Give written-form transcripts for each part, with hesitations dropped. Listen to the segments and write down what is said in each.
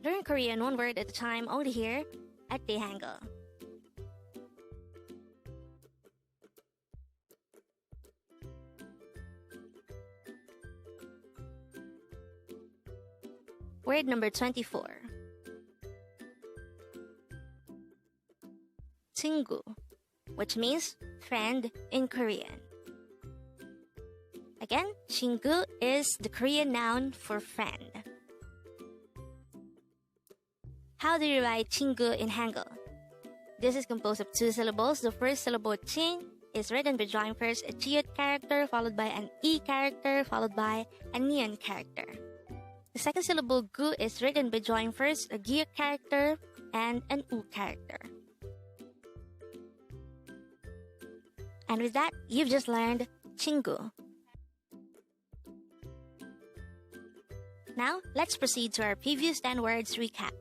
Learn Korean one word at a time only here at Dae-Hangul. Word number 24. Chingu, which means friend in Korean. Again, Chingu is the Korean noun for friend. How do you write Chingu in Hangul? This is composed of two syllables. The first syllable, Chin, is written by drawing first a Chiyut character followed by an E character followed by a Neon character. The second syllable, Gu, is written by drawing first a Gyeok character and an U character. And with that, you've just learned Chingu. Now, let's proceed to our previous 10 words recap.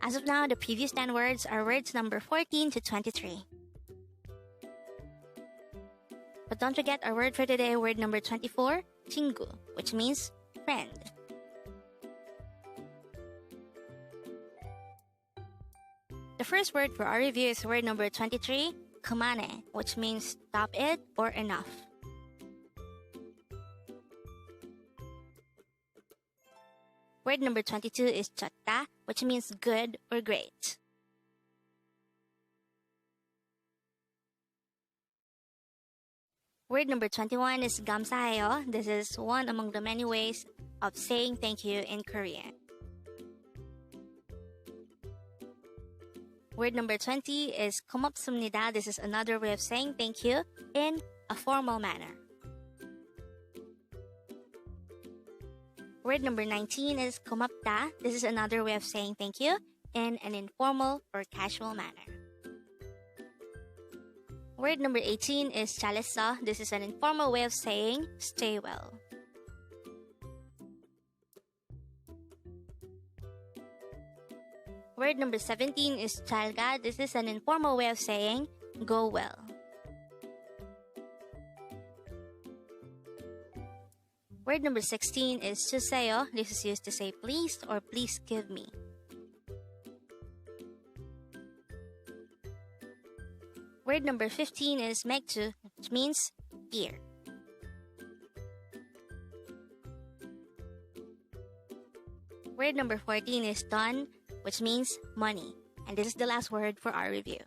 As of now, the previous 10 words are words number 14 to 23. But don't forget our word for today, word number 24, Chingu, which means friend. The first word for our review is word number 23, Kumane, which means stop it or enough. Word number 22 is Chotta, which means good or great. Word number 21 is Gamsahamnida. This is one among the many ways of saying thank you in Korean. Word number 20 is 감사합니다. This is another way of saying thank you in a formal manner. Word number 19 is 고맙다. This is another way of saying thank you in an informal or casual manner. Word number 18 is 잘했어. This is an informal way of saying stay well. Word number 17 is Jalga. This is an informal way of saying go well. Word number 16 is Juseyo. This is used to say please or please give me. Word number 15 is 맥주, which means beer. Word number 14 is 돈, which means money. And this is the last word for our review.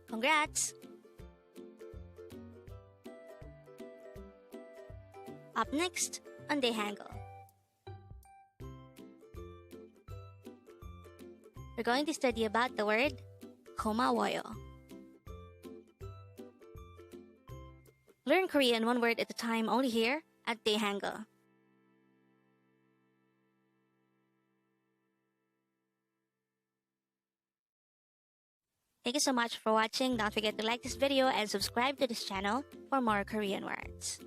Congrats! Up next on Dae-Hangul, we're going to study about the word Gomawo. Learn Korean one word at a time only here at Dae-Hangul. Thank you so much for watching. Don't forget to like this video and subscribe to this channel for more Korean words.